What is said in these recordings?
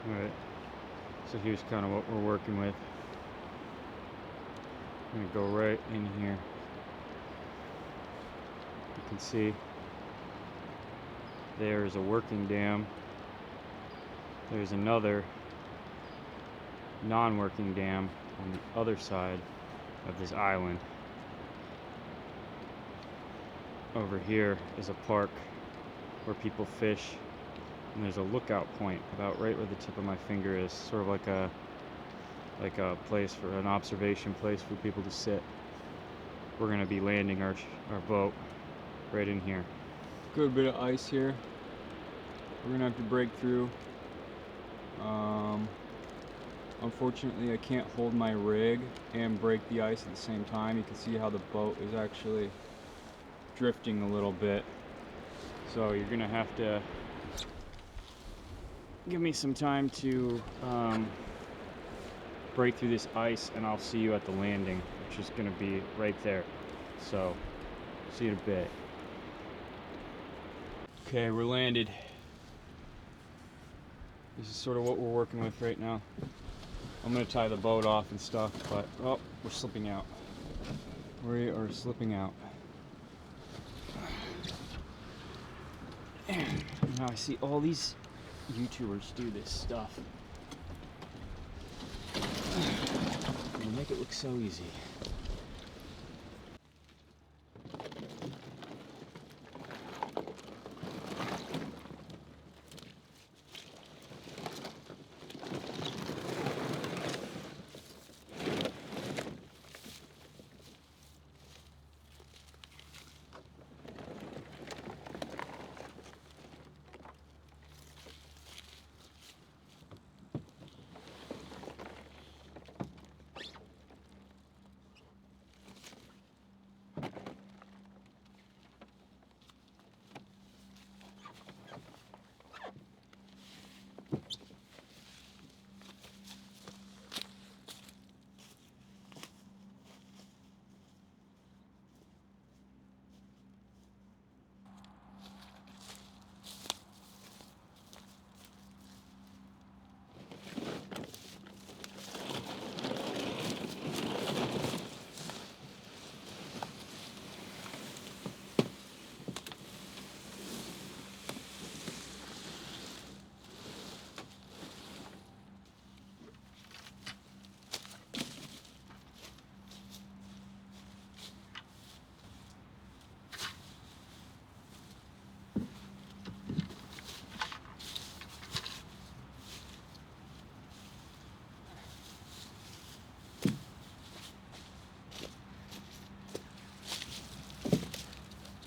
Alright, so here's kind of what we're working with. I'm going to go right in here. You can see there's a working dam. There's another non-working dam on the other side of this island. Over here is a park where people fish, and there's a lookout point about right where the tip of my finger is, sort of like a place for an observation place for people to sit. We're going to be landing our boat right in here. Good bit of ice here. We're going to have to break through. Unfortunately, I can't hold my rig and break the ice at the same time. You can see how the boat is actually drifting a little bit. So you're going to have to give me some time to break through this ice, and I'll see you at the landing, which is going to be right there. So, see you in a bit. Okay, we're landed. This is sort of what we're working with right now. I'm going to tie the boat off and stuff, but oh, we're slipping out. We are slipping out. Now I see all these YouTubers do this stuff. They make it look so easy.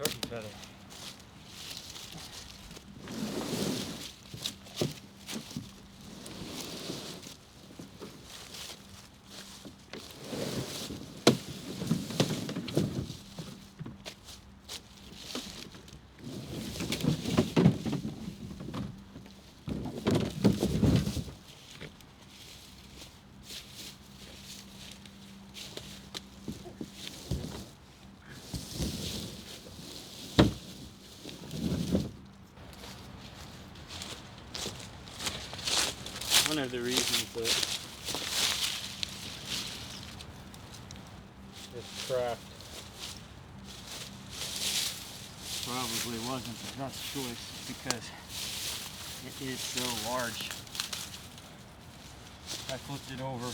Turkey feather. One of the reasons that this craft probably wasn't the best choice because it is so large. I flipped it over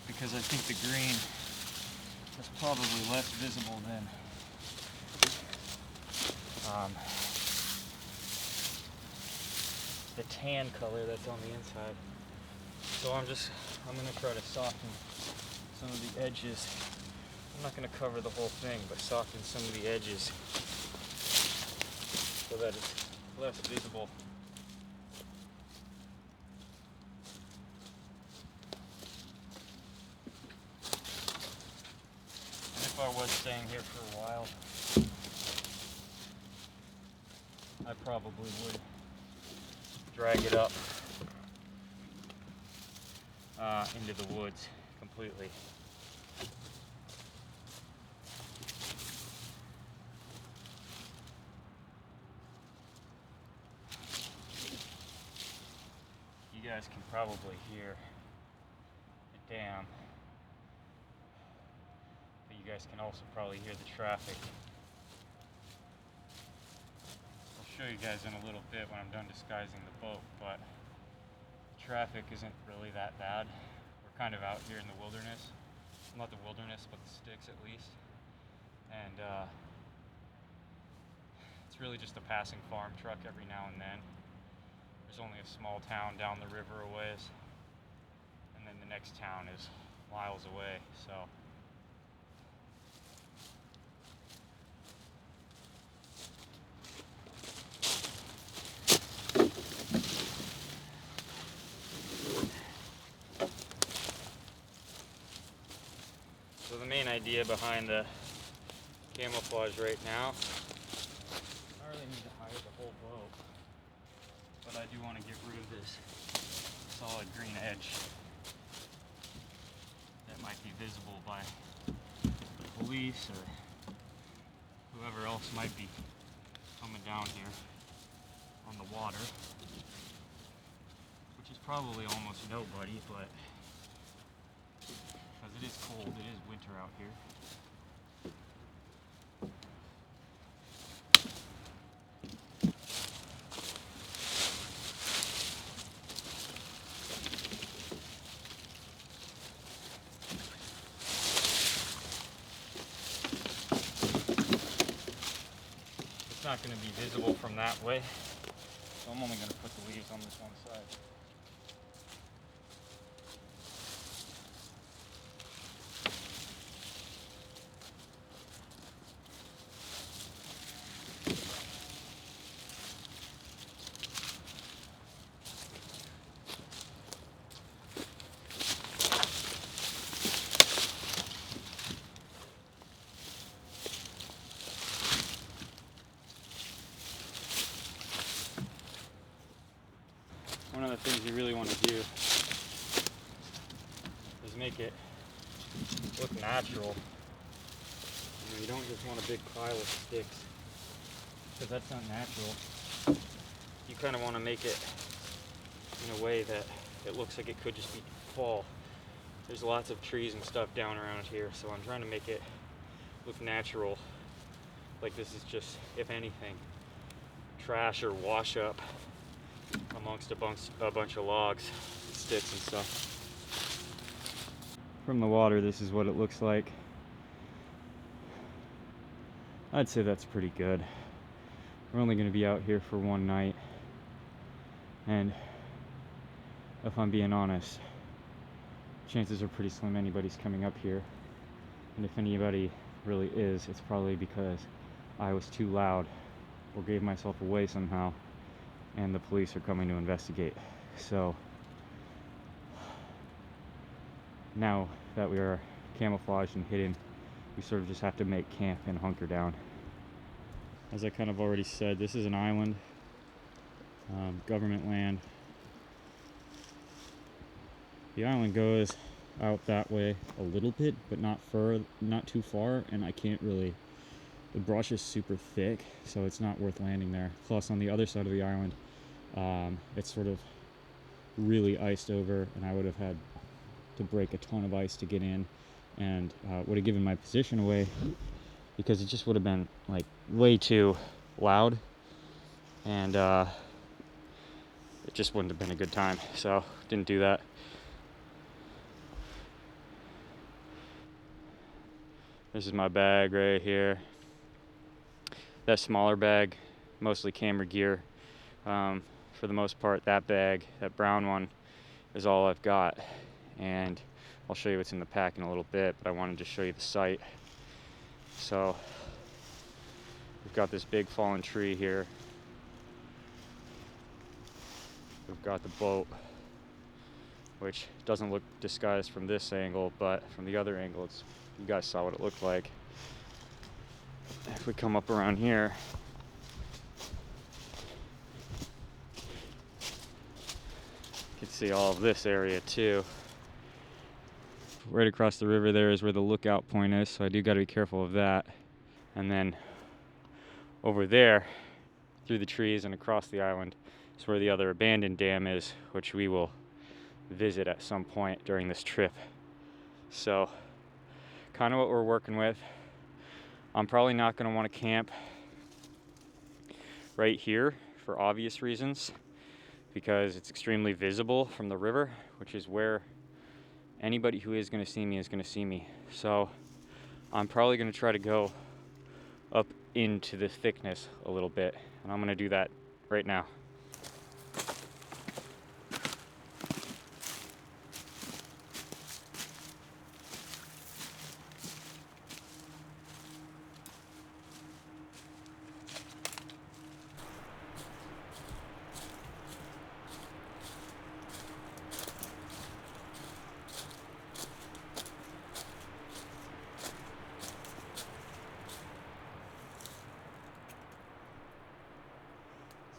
because I think the green is probably less visible than the tan color that's on the inside. So I'm going to try to soften some of the edges. I'm not going to cover the whole thing, but soften some of the edges so that it's less visible. And if I was staying here for a while, I probably would drag it up into the woods completely. guys can probably hear the dam, but you guys can also probably hear the traffic. I'll show you guys in a little bit when I'm done disguising the boat, but the traffic isn't really that bad. We're kind of out here in the wilderness. Not the wilderness, but the sticks at least. And it's really just a passing farm truck every now and then. There's only a small town down the river a ways, and then the next town is miles away, so. So the main idea behind the camouflage right now, I don't really need to hide the whole boat, but I do want to get rid of this solid green edge that might be visible by the police or whoever else might be coming down here on the water, which is probably almost nobody, but because it is cold, it is winter out here. It's not going to be visible from that way, so I'm only going to put the leaves on this one side. One of the things you really want to do is make it look natural. You don't just want a big pile of sticks, because that's not natural. You kind of want to make it in a way that it looks like it could just be fall. There's lots of trees and stuff down around here, so I'm trying to make it look natural. Like this is just, if anything, trash or wash up amongst a bunch of logs, sticks and stuff. From the water, this is what it looks like. I'd say that's pretty good. We're only going to be out here for one night, and if I'm being honest, chances are pretty slim anybody's coming up here, and if anybody really is, it's probably because I was too loud or gave myself away somehow, and the police are coming to investigate. So now that we are camouflaged and hidden, we sort of just have to make camp and hunker down. As I kind of already said, this is an island, government land. The island goes out that way a little bit, but not too far, and I can't really, the brush is super thick, so it's not worth landing there. Plus on the other side of the island, it's sort of really iced over, and I would have had to break a ton of ice to get in, and would have given my position away, because it just would have been like way too loud, and it just wouldn't have been a good time, so didn't do that. This is my bag right here. That smaller bag, mostly camera gear. For the most part, that bag, that brown one, is all I've got. And I'll show you what's in the pack in a little bit, but I wanted to show you the site. So, we've got this big fallen tree here. We've got the boat, which doesn't look disguised from this angle, but from the other angle, you guys saw what it looked like. If we come up around here, you can see all of this area too. Right across the river there is where the lookout point is, so I do got to be careful of that. And then over there, through the trees and across the island, is where the other abandoned dam is, which we will visit at some point during this trip. So kind of what we're working with. I'm probably not going to want to camp right here for obvious reasons, because it's extremely visible from the river, which is where anybody who is going to see me is going to see me. So I'm probably going to try to go up into the thickness a little bit, and I'm going to do that right now.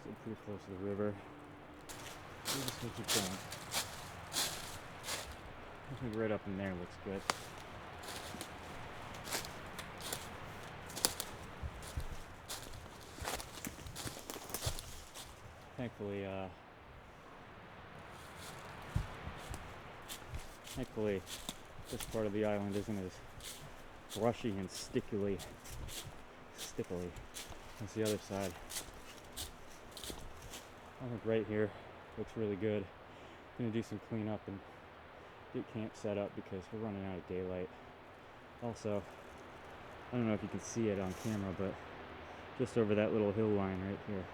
Still pretty close to the river. We're just gonna keep going. I think right up in there looks good. Thankfully, this part of the island isn't as brushy and stickily as the other side. I think right here looks really good. I'm gonna do some cleanup and get camp set up because we're running out of daylight. Also, I don't know if you can see it on camera, but just over that little hill line right here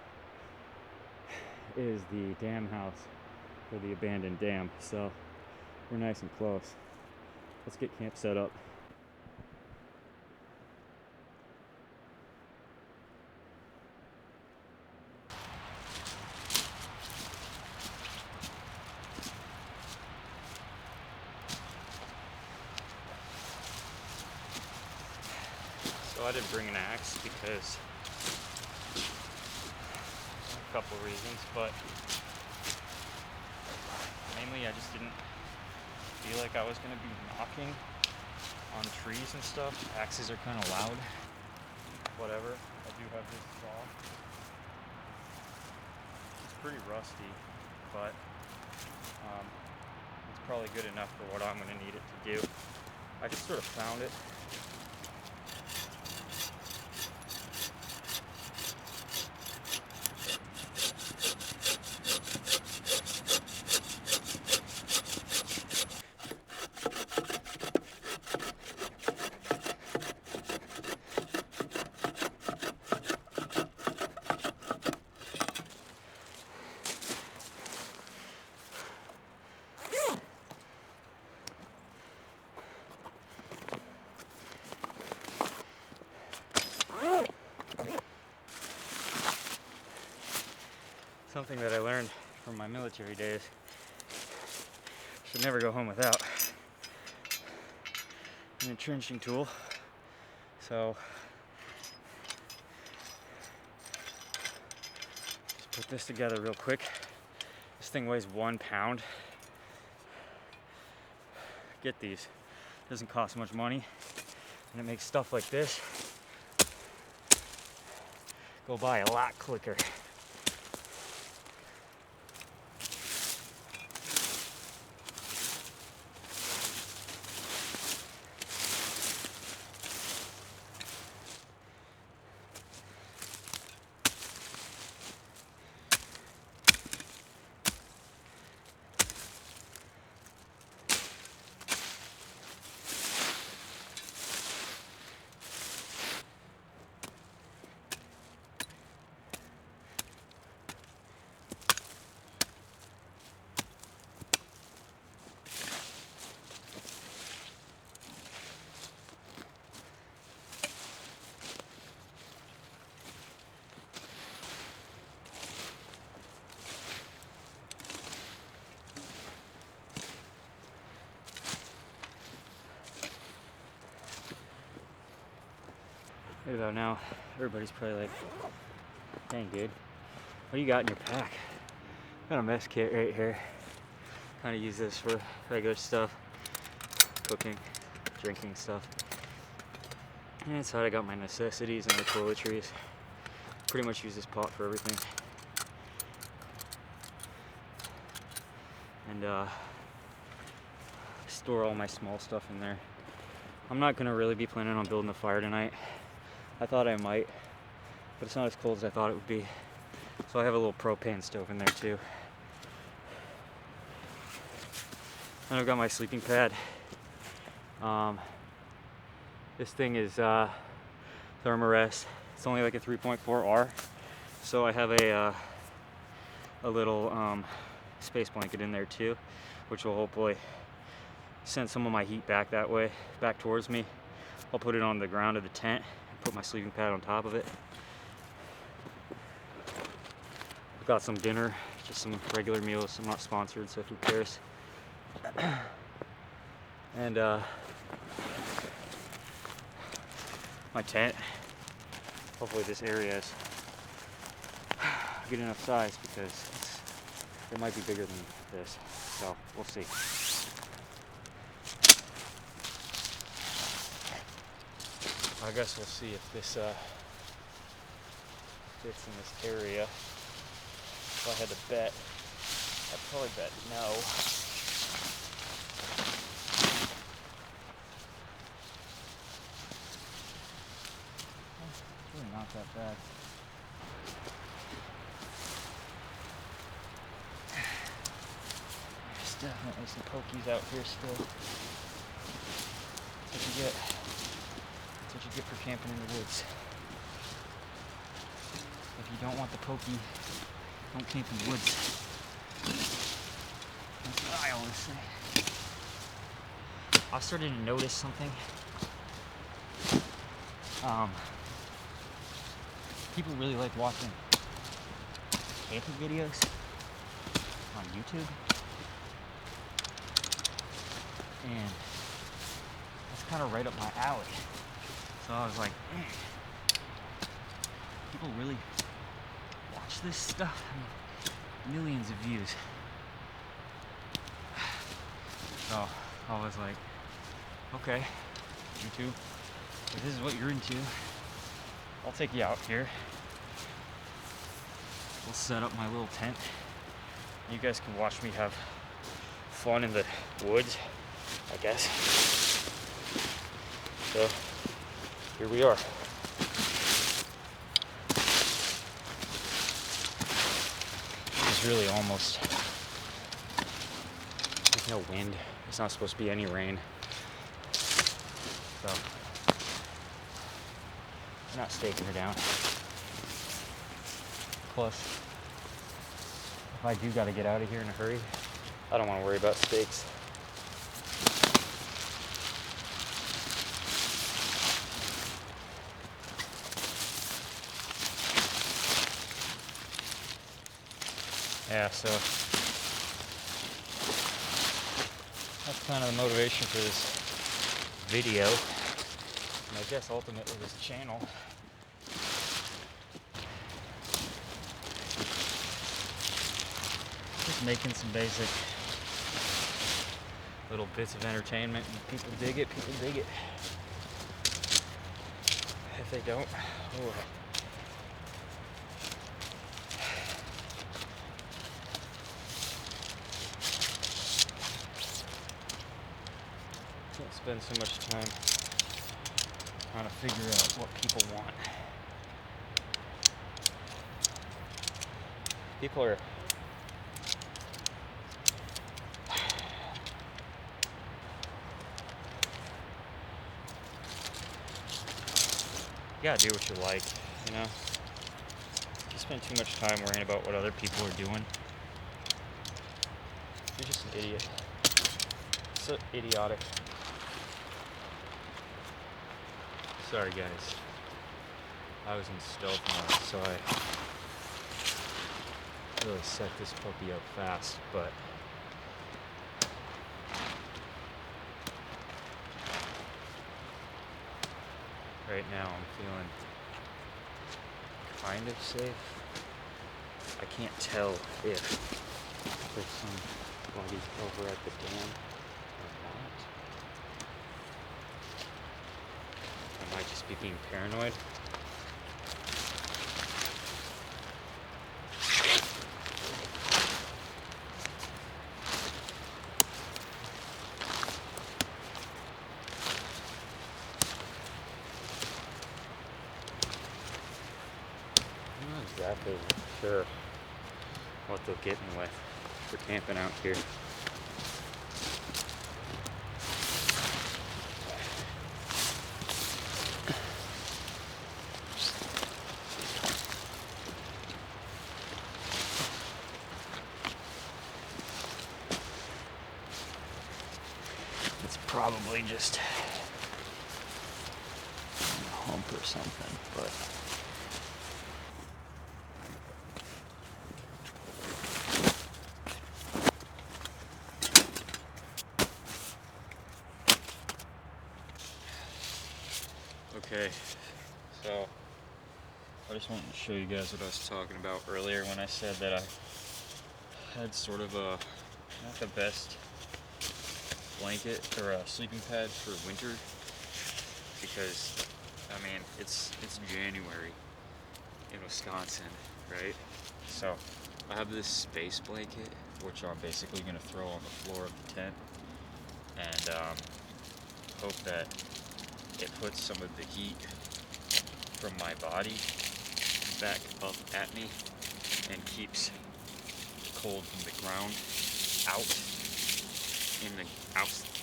is the dam house for the abandoned dam. So we're nice and close. Let's get camp set up. So I didn't bring an axe because a couple reasons, but mainly I just didn't feel like I was going to be knocking on trees and stuff. Axes are kind of loud. Whatever. I do have this saw. It's pretty rusty, but it's probably good enough for what I'm going to need it to do. I just sort of found it. Something that I learned from my military days. Should never go home without an entrenching tool. So just put this together real quick. This thing weighs 1 pound. Get these. Doesn't cost much money, and it makes stuff like this go by a lot quicker. Right about now, everybody's probably like, dang dude, what do you got in your pack? Got a mess kit right here. Kind of use this for regular stuff, cooking, drinking stuff. And inside I got my necessities and my toiletries. Pretty much use this pot for everything. And store all my small stuff in there. I'm not gonna really be planning on building a fire tonight. I thought I might, but it's not as cold as I thought it would be. So I have a little propane stove in there too. And I've got my sleeping pad. This thing is Thermarest. It's only like a 3.4R. So I have a little space blanket in there too, which will hopefully send some of my heat back that way, back towards me. I'll put it on the ground of the tent and put my sleeping pad on top of it. I've got some dinner, just some regular meals. I'm not sponsored, so who cares? And my tent. Hopefully this area is good enough size because it might be bigger than this. So we'll see. I guess we'll see if this fits in this area. If I had to bet, I'd probably bet no. It's really not that bad. There's definitely some pokies out here still. That's what you get. That's what you get for camping in the woods. If you don't want the pokey, don't camp in the woods. That's what I always say. I started to notice something. People really like watching camping videos on YouTube. And that's kind of right up my alley. So I was like, people really watch this stuff? I mean, millions of views. So I was like, okay, YouTube, if this is what you're into, I'll take you out here. We'll set up my little tent. You guys can watch me have fun in the woods, I guess. So here we are. It's really almost, there's no wind. It's not supposed to be any rain. So I'm not staking her down. Plus, if I do gotta get out of here in a hurry, I don't want to worry about stakes. Yeah, so that's kind of the motivation for this video, and I guess ultimately this channel. Just making some basic little bits of entertainment, and people dig it, people dig it. If they don't, oh. Can't spend so much time trying to figure out what people want. People are you gotta do what you like, you know? If you spend too much time worrying about what other people are doing, you're just an idiot. So idiotic. Sorry guys, I was in stealth mode, so I really set this puppy up fast, but right now I'm feeling kind of safe. I can't tell if there's somebody over at the dam or not. I might just be being paranoid. because I'm sure what they'll get me with for camping out here. It's probably just a hump or something, but okay, so I just wanted to show you guys what I was talking about earlier when I said that I had sort of a, not the best blanket or a sleeping pad for winter, because I mean it's January in Wisconsin, right? So I have this space blanket which I'm basically going to throw on the floor of the tent and hope that it puts some of the heat from my body back up at me and keeps the cold from the ground out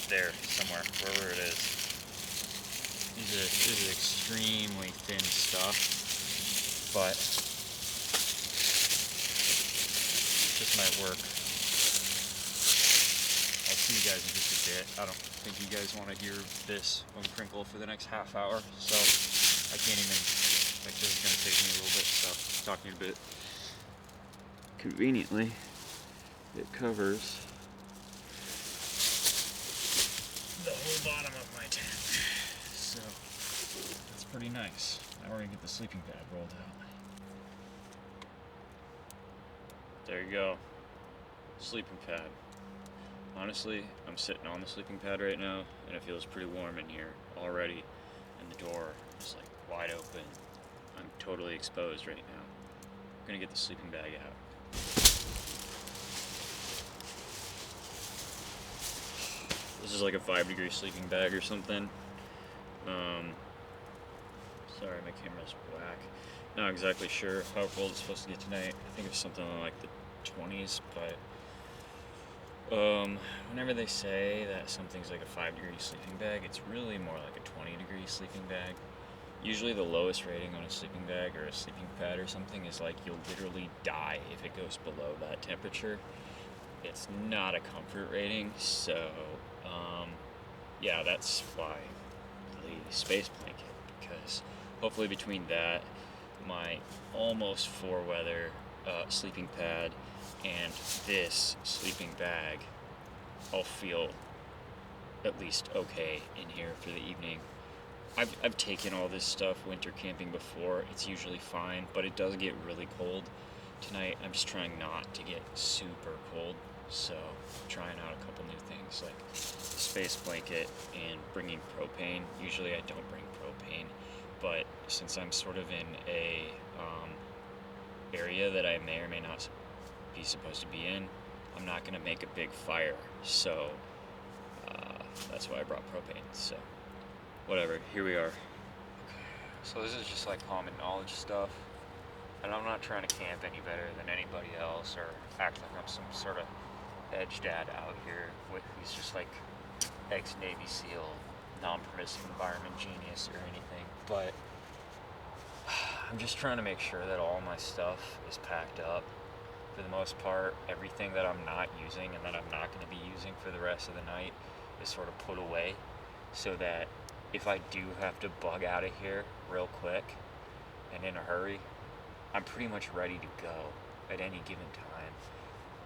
there somewhere, wherever it is. This is extremely thin stuff, but this might work. I'll see you guys in just a bit. I don't think you guys want to hear this one crinkle for the next half hour, so I can't even, like, this is going to take me a little bit, so I'll talk to you in a bit. Conveniently, it covers the whole bottom of my tent, so that's pretty nice. Now we're going to get the sleeping pad rolled out. There you go, sleeping pad. Honestly, I'm sitting on the sleeping pad right now, and it feels pretty warm in here already, and the door is like wide open. I'm totally exposed right now. I'm gonna get the sleeping bag out. This is like a 5-degree sleeping bag or something. Sorry, my camera's whack. Not exactly sure how cold it's supposed to get tonight. I think it's something like the 20s, but whenever they say that something's like a 5-degree sleeping bag, it's really more like a 20-degree sleeping bag. Usually the lowest rating on a sleeping bag or a sleeping pad or something is like you'll literally die if it goes below that temperature. It's not a comfort rating, so yeah, that's why the space blanket, because hopefully between that, my almost 4-weather sleeping pad, and this sleeping bag, I'll feel at least okay in here for the evening. I've taken all this stuff winter camping before. It's usually fine, but it does get really cold. Tonight I'm just trying not to get super cold, so I'm trying out a couple new things like the space blanket and bringing propane. Usually I don't bring propane, but since I'm sort of in a area that I may or may not be supposed to be in, I'm not going to make a big fire, so that's why I brought propane. So whatever, here we are. So this is just like common knowledge stuff, and I'm not trying to camp any better than anybody else or act like I'm some sort of edge dad out here who's just like ex-Navy SEAL, non-permissive environment genius or anything, but I'm just trying to make sure that all my stuff is packed up. For the most part, everything that I'm not using and that I'm not going to be using for the rest of the night is sort of put away, so that if I do have to bug out of here real quick and in a hurry, I'm pretty much ready to go at any given time.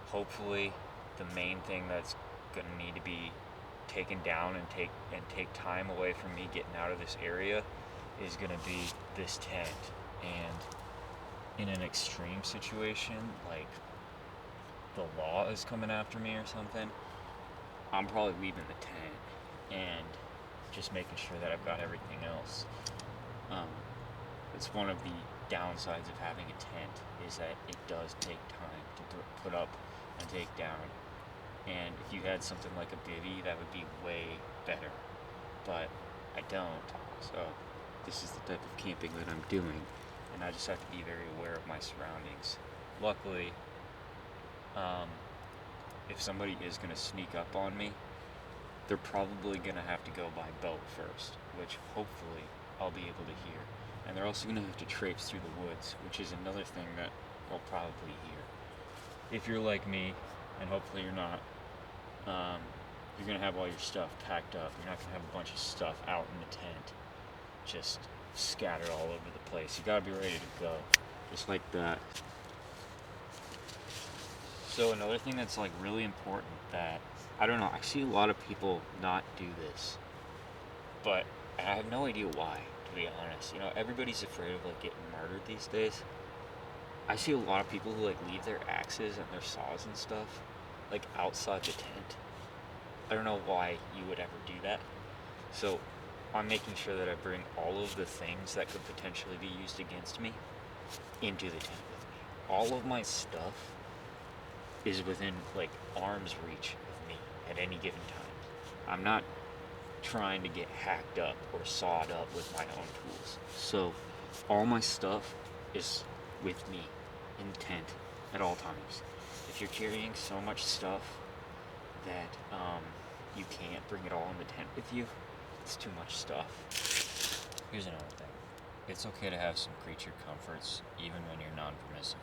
Hopefully, the main thing that's going to need to be taken down and take time away from me getting out of this area is going to be this tent. And in an extreme situation, like the law is coming after me or something, I'm probably leaving the tent and just making sure that I've got everything else. It's one of the downsides of having a tent, is that it does take time to put up and take down. And if you had something like a bivvy, that would be way better. But I don't, so this is the type of camping that I'm doing. and I just have to be very aware of my surroundings. Luckily, if somebody is going to sneak up on me, they're probably going to have to go by boat first, which hopefully I'll be able to hear. And they're also going to have to traipse through the woods, which is another thing that I'll probably hear. If you're like me, and hopefully you're not, you're going to have all your stuff packed up. You're not going to have a bunch of stuff out in the tent, just scattered all over the place. You got to be ready to go, just like that. So another thing that's like really important that, I don't know, I see a lot of people not do this, but I have no idea why, to be honest. You know, everybody's afraid of like getting murdered these days. I see a lot of people who like leave their axes and their saws and stuff like outside the tent. I don't know why you would ever do that. So I'm making sure that I bring all of the things that could potentially be used against me into the tent with me. All of my stuff is within like arm's reach of me at any given time. I'm not trying to get hacked up or sawed up with my own tools. So all my stuff is with me in the tent at all times. If you're carrying so much stuff that you can't bring it all in the tent with you, it's too much stuff. Here's another thing. It's okay to have some creature comforts even when you're non-permissive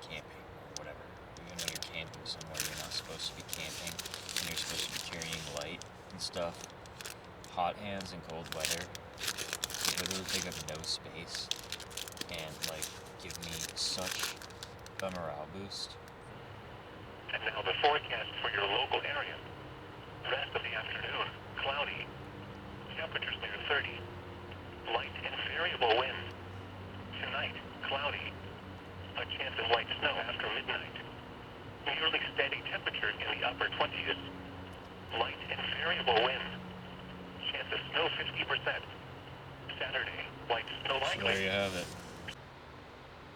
camping or whatever. Even when you're camping somewhere you're not supposed to be camping and you're supposed to be carrying light and stuff. Hot hands and cold weather would literally take up no space and like give me such a morale boost. And now the forecast for your local area. Rest of the afternoon, cloudy. Temperatures near 30. Light and variable winds. Tonight, cloudy. A chance of light snow after midnight. Nearly steady temperatures in the upper 20s. Light and variable winds. Chance of snow 50%. Saturday, light snow likely. So there you have it.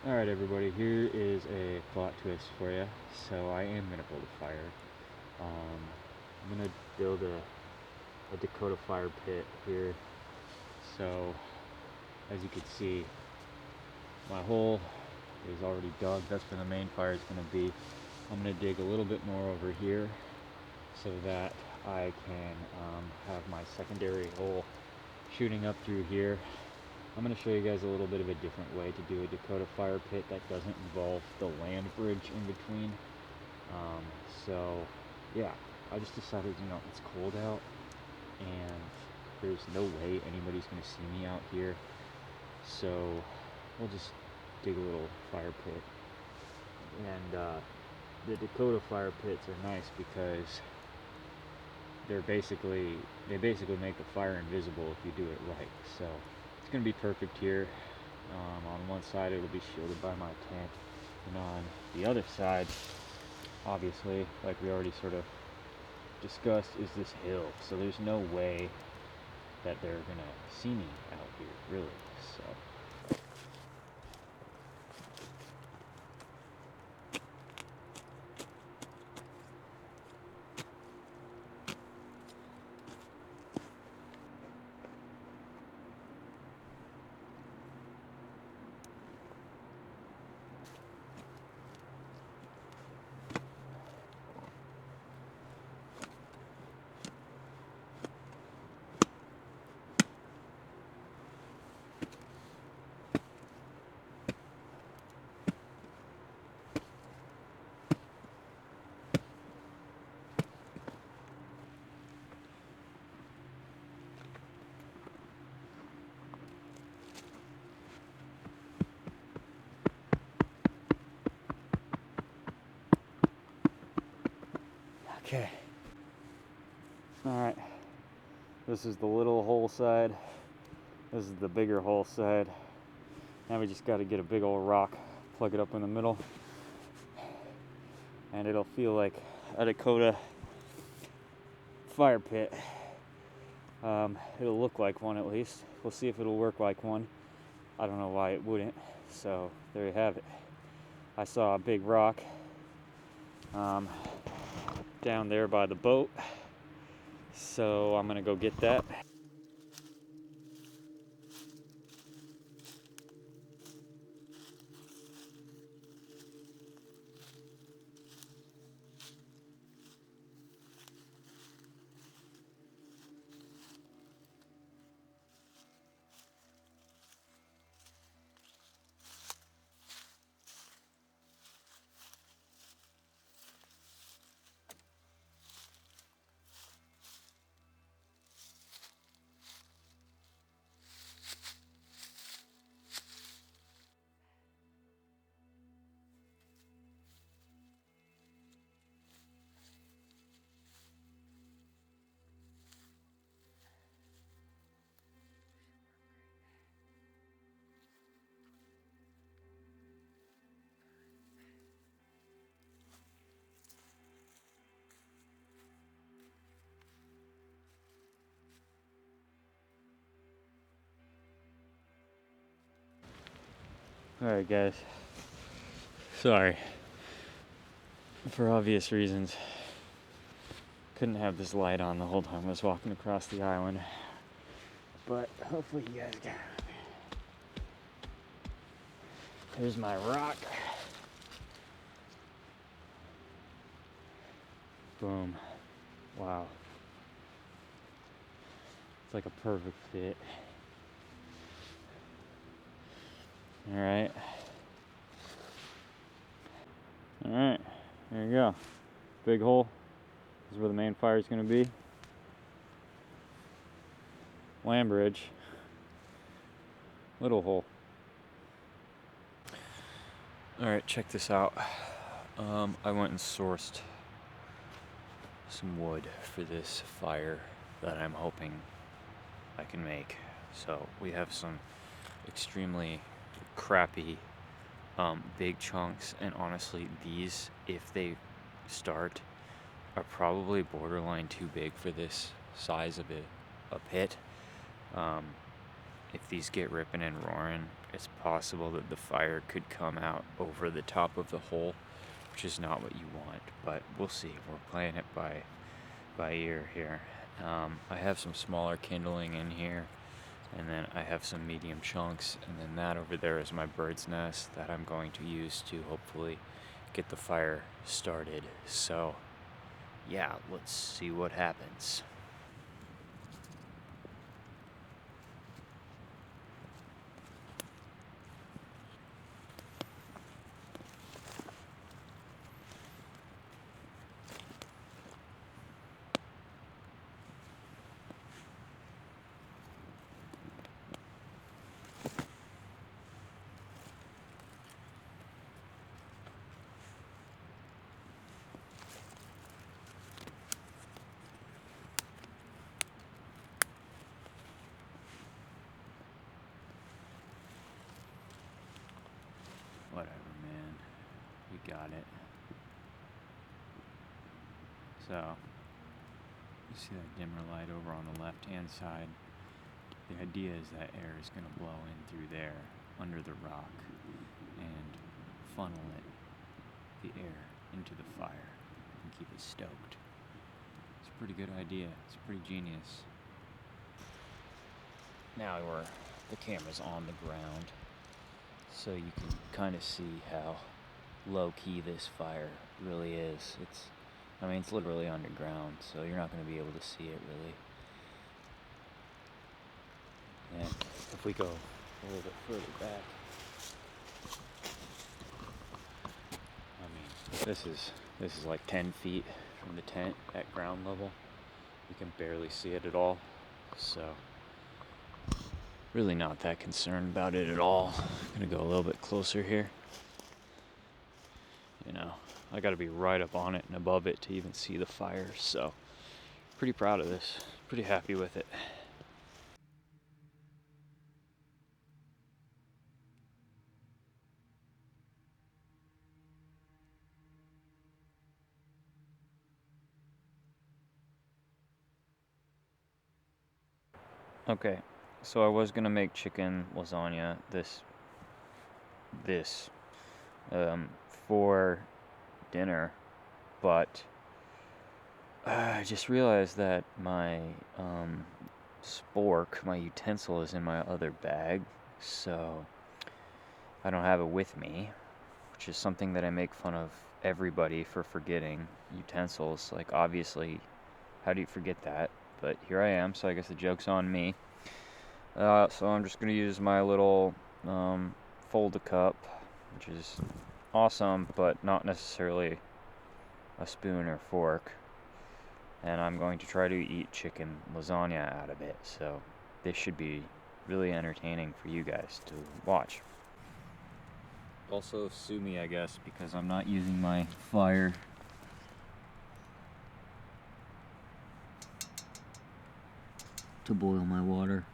Alright everybody, here is a plot twist for you. So I am going to build a fire. I'm going to build a Dakota fire pit here. So as you can see, my hole is already dug. That's where the main fire is going to be. I'm going to dig a little bit more over here so that I can have my secondary hole shooting up through here. I'm going to show you guys a little bit of a different way to do a Dakota fire pit that doesn't involve the land bridge in between. So yeah, I just decided, you know, it's cold out and there's no way anybody's going to see me out here. So we'll just dig a little fire pit. And the Dakota fire pits are nice because they basically make the fire invisible if you do it right. So it's going to be perfect here. On one side it'll be shielded by my tent, and on the other side, obviously, like we already sort of discussed, is this hill. So there's no way that they're going to see me out here, really. So okay. Alright. This is the little hole side. This is the bigger hole side. Now we just got to get a big old rock, plug it up in the middle, and it'll feel like a Dakota fire pit. It'll look like one at least. We'll see if it'll work like one. I don't know why it wouldn't. So there you have it. I saw a big rock down there by the boat. So I'm gonna go get that. Alright guys, sorry, for obvious reasons, couldn't have this light on the whole time I was walking across the island, but hopefully you guys got it. Here's my rock. Boom. Wow. It's like a perfect fit. Alright. Alright, there you go. Big hole. This is where the main fire is going to be. Land bridge. Little hole. Alright, check this out. I went and sourced some wood for this fire that I'm hoping I can make. So we have some extremely crappy big chunks, and honestly these, if they start, are probably borderline too big for this size of a pit. If these get ripping and roaring, it's possible that the fire could come out over the top of the hole, which is not what you want, but we'll see. We're playing it by ear here. I have some smaller kindling in here, and then I have some medium chunks, and then that over there is my bird's nest that I'm going to use to hopefully get the fire started. So yeah, let's see what happens. Whatever, man. We got it. So, you see that dimmer light over on the left-hand side? The idea is that air is going to blow in through there, under the rock, and funnel the air into the fire and keep it stoked. It's a pretty good idea. It's pretty genius. Now the camera's on the ground, so you can kind of see how low-key this fire really is. It's literally underground, so you're not going to be able to see it really. And if we go a little bit further back, this is like 10 feet from the tent at ground level. You can barely see it at all, so really not that concerned about it at all. I'm gonna go a little bit closer here. I gotta be right up on it and above it to even see the fire, so pretty proud of this, pretty happy with it. Okay, so I was gonna make chicken lasagna for dinner, but I just realized that my spork, my utensil, is in my other bag, so I don't have it with me, which is something that I make fun of everybody for forgetting. Utensils, like, obviously, how do you forget that? But here I am, so I guess the joke's on me. So I'm just gonna use my little fold-a-cup, which is awesome, but not necessarily a spoon or fork. And I'm going to try to eat chicken lasagna out of it, so this should be really entertaining for you guys to watch. Also, sue me, I guess, because I'm not using my fire to boil my water.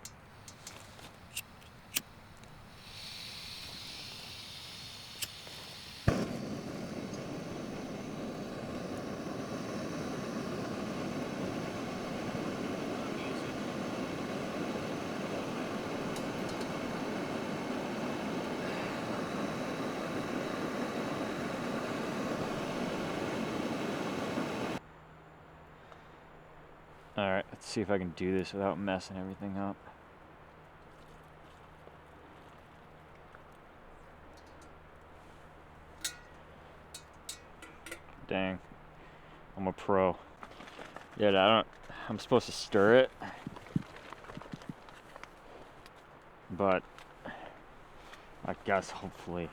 Alright, let's see if I can do this without messing everything up. Dang, I'm a pro. Yeah, I'm supposed to stir it, but I guess hopefully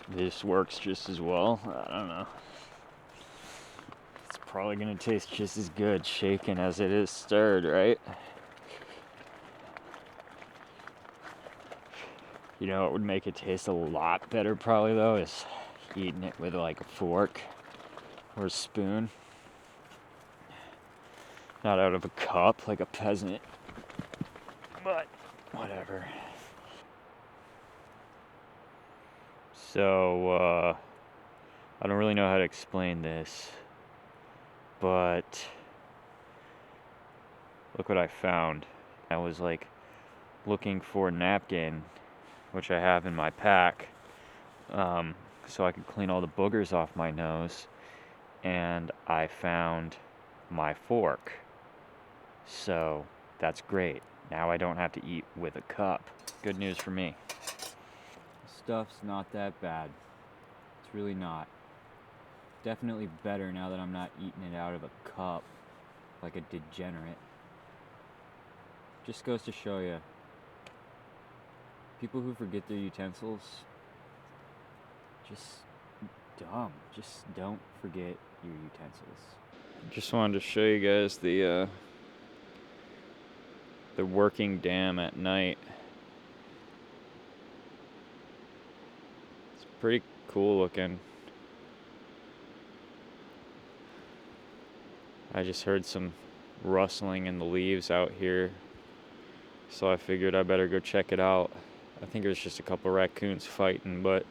this works just as well. I don't know. It's probably gonna taste just as good shaken as it is stirred, right? You know what would make it taste a lot better probably though is eating it with like a fork or a spoon. Not out of a cup like a peasant. But whatever. So, I don't really know how to explain this, but look what I found. I was like looking for a napkin, which I have in my pack, so I could clean all the boogers off my nose, and I found my fork. So that's great. Now I don't have to eat with a cup. Good news for me. Stuff's not that bad. It's really not. Definitely better now that I'm not eating it out of a cup like a degenerate. Just goes to show you, people who forget their utensils, just dumb. Just don't forget your utensils. Just wanted to show you guys the working dam at night. It's pretty cool looking. I just heard some rustling in the leaves out here, so I figured I better go check it out. I think it was just a couple raccoons fighting, but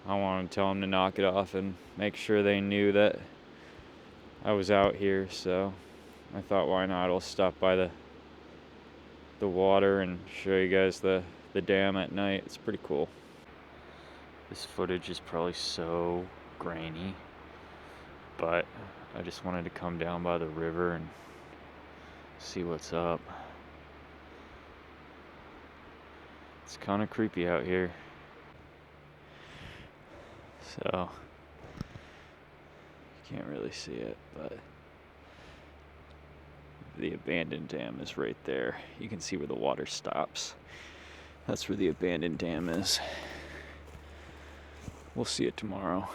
I wanted to tell them to knock it off and make sure they knew that I was out here, so I thought, why not? I'll stop by the water and show you guys the dam at night. It's pretty cool. This footage is probably so grainy, but I just wanted to come down by the river and see what's up. It's kind of creepy out here. So, you can't really see it, but the abandoned dam is right there. You can see where the water stops. That's where the abandoned dam is. We'll see it tomorrow.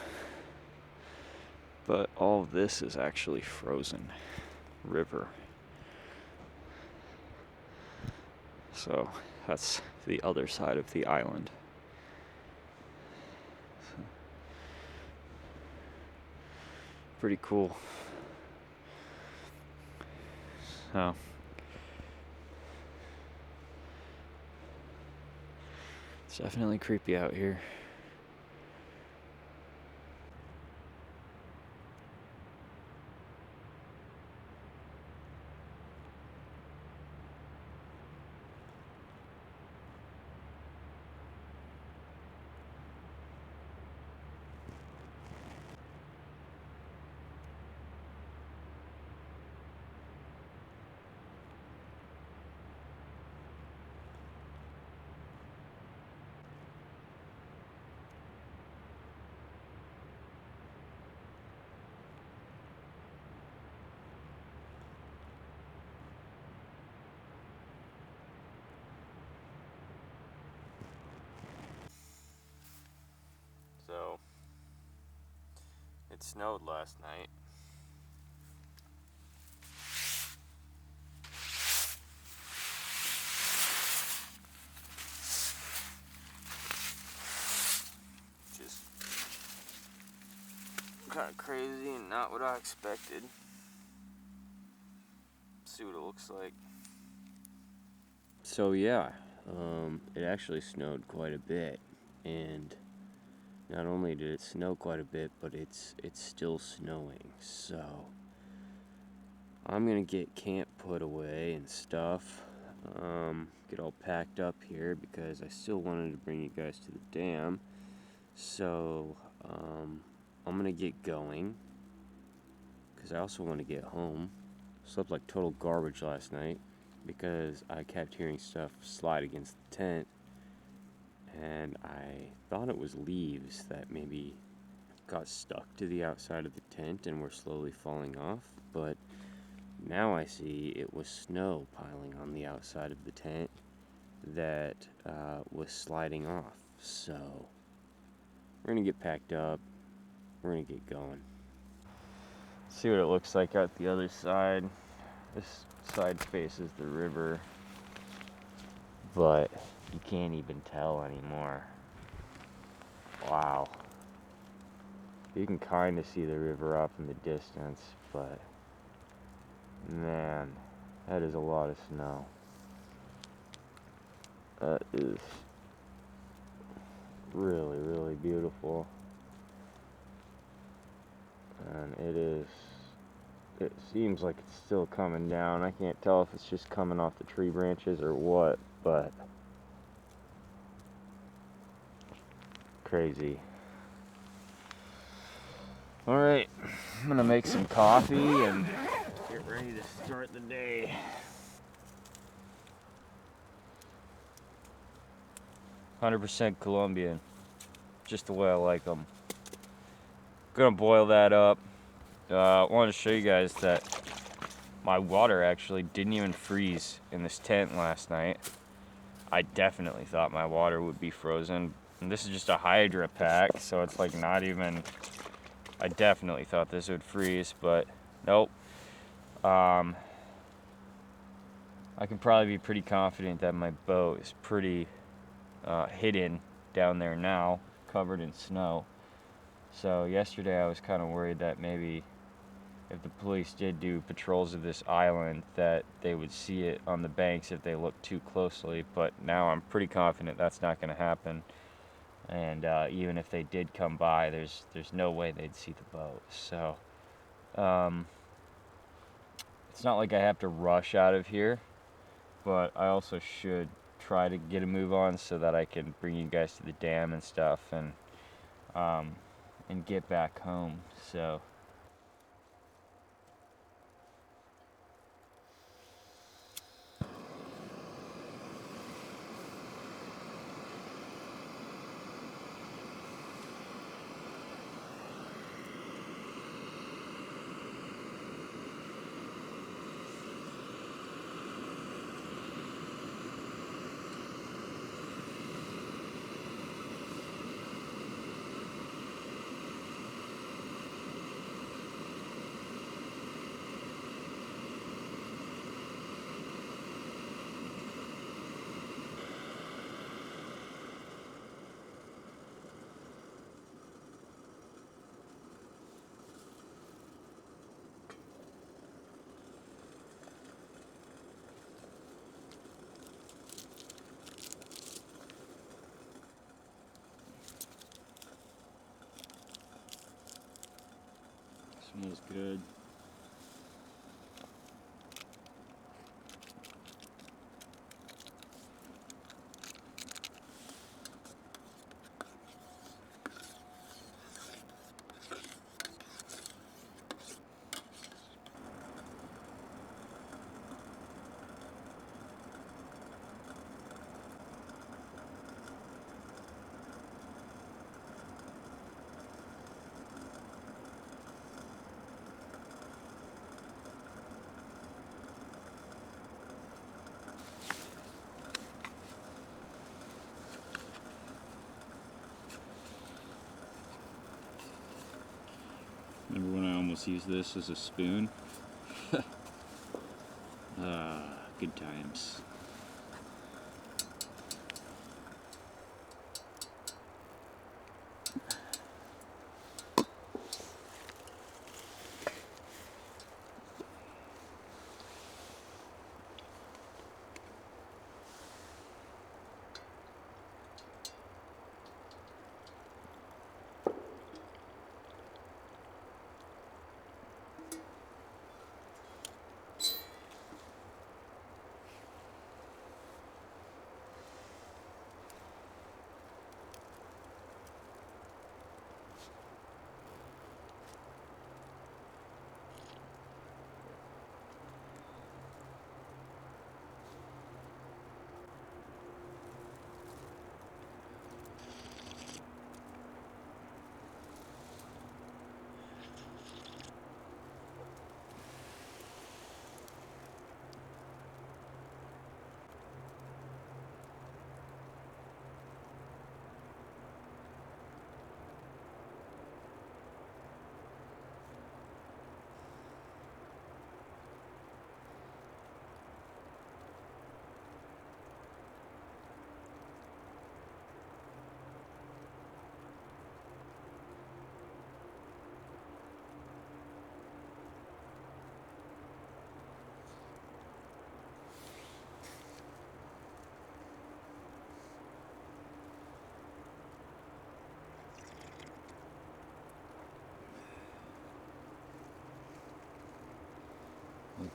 But all of this is actually frozen river. So that's the other side of the island. So, pretty cool. So it's definitely creepy out here. So, it snowed last night. Which is kind of crazy and not what I expected. See what it looks like. So yeah, it actually snowed quite a bit, and not only did it snow quite a bit, but it's still snowing. So I'm gonna get camp put away and stuff, get all packed up here because I still wanted to bring you guys to the dam. So I'm gonna get going because I also want to get home. Slept like total garbage last night because I kept hearing stuff slide against the tent, and I thought it was leaves that maybe got stuck to the outside of the tent and were slowly falling off, but now I see it was snow piling on the outside of the tent that was sliding off. So we're gonna get packed up, we're gonna get going. See what it looks like out the other side. This side faces the river, but you can't even tell anymore. Wow. You can kind of see the river up in the distance, but man, that is a lot of snow. That is really, really beautiful. And it seems like it's still coming down. I can't tell if it's just coming off the tree branches or what, but crazy. Alright, I'm gonna make some coffee and get ready to start the day. "100% Colombian, just the way I like them." Gonna boil that up. I wanted to show you guys that my water actually didn't even freeze in this tent last night. I definitely thought my water would be frozen. And this is just a Hydra pack, so it's like not even... I definitely thought this would freeze, but nope. I can probably be pretty confident that my boat is pretty hidden down there now, covered in snow. So yesterday I was kind of worried that maybe if the police did do patrols of this island that they would see it on the banks if they looked too closely, but now I'm pretty confident that's not going to happen. And even if they did come by, there's no way they'd see the boat. So it's not like I have to rush out of here, but I also should try to get a move on so that I can bring you guys to the dam and stuff and get back home. So smells good. Remember when I almost used this as a spoon? Good times.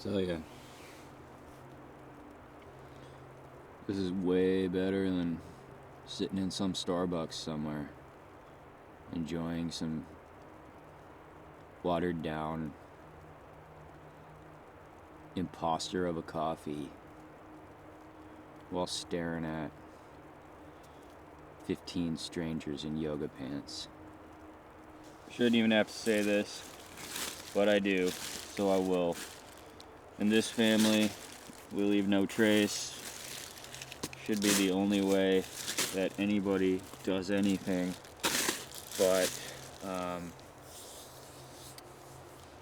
Tell ya, this is way better than sitting in some Starbucks somewhere, enjoying some watered down imposter of a coffee while staring at 15 strangers in yoga pants. Shouldn't even have to say this, but I do, so I will. In this family, we leave no trace. Should be the only way that anybody does anything. But,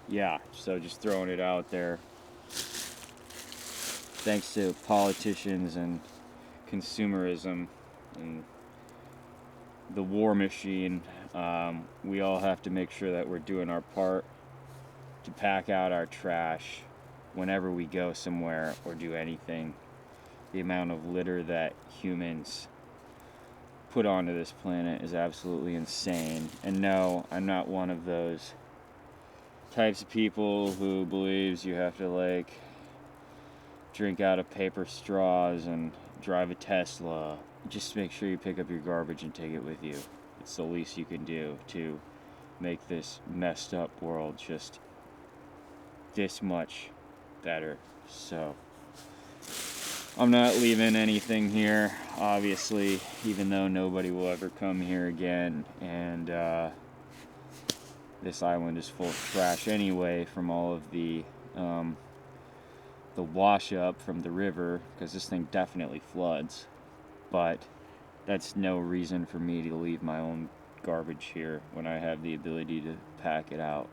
yeah, so just throwing it out there. Thanks to politicians and consumerism and the war machine, we all have to make sure that we're doing our part to pack out our trash whenever we go somewhere or do anything. The amount of litter that humans put onto this planet is absolutely insane. And no, I'm not one of those types of people who believes you have to like drink out of paper straws and drive a Tesla. Just make sure you pick up your garbage and take it with you. It's the least you can do to make this messed up world just this much better. So I'm not leaving anything here, obviously, even though nobody will ever come here again, and this island is full of trash anyway from all of the wash up from the river, because this thing definitely floods. But that's no reason for me to leave my own garbage here when I have the ability to pack it out.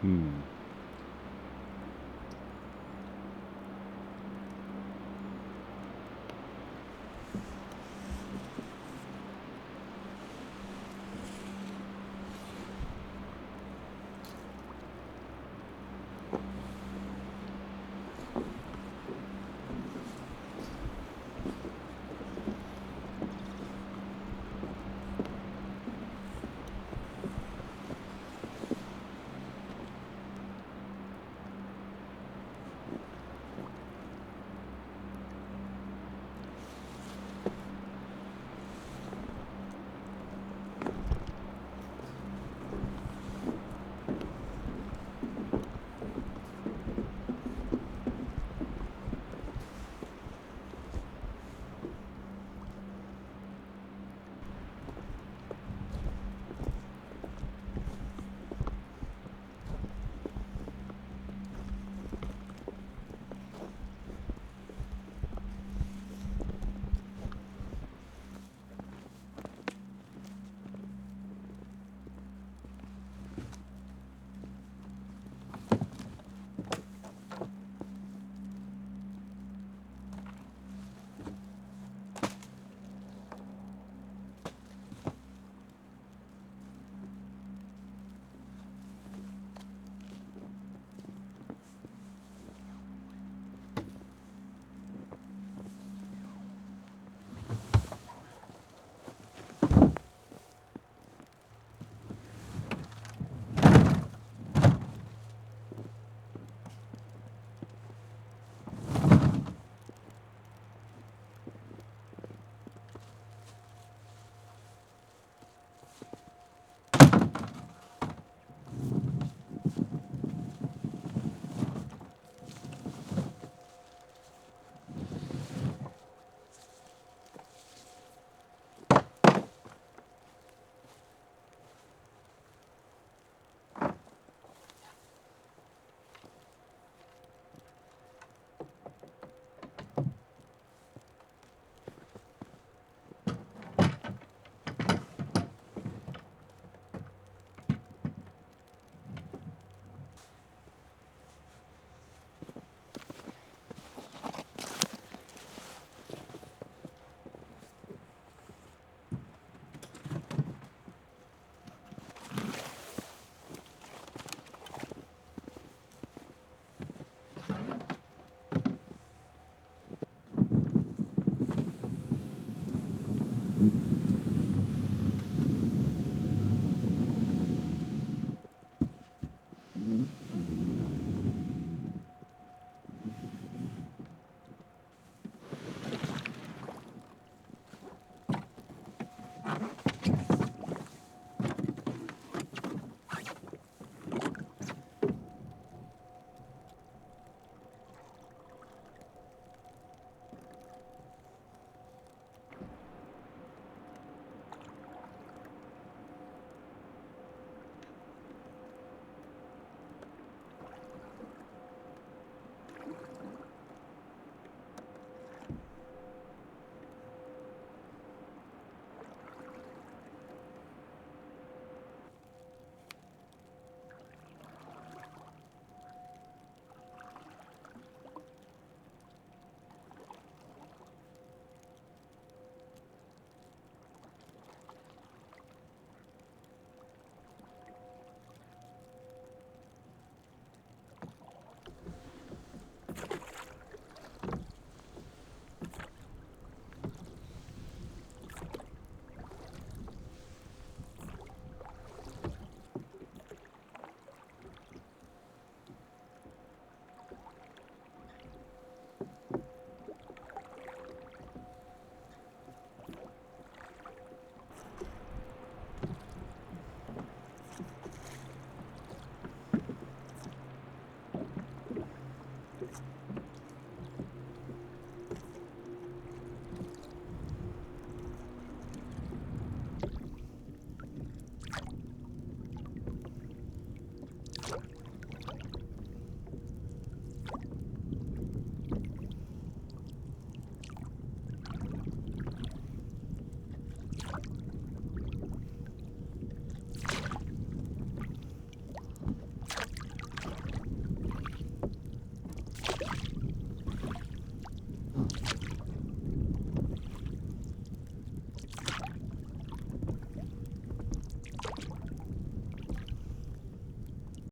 Hmm.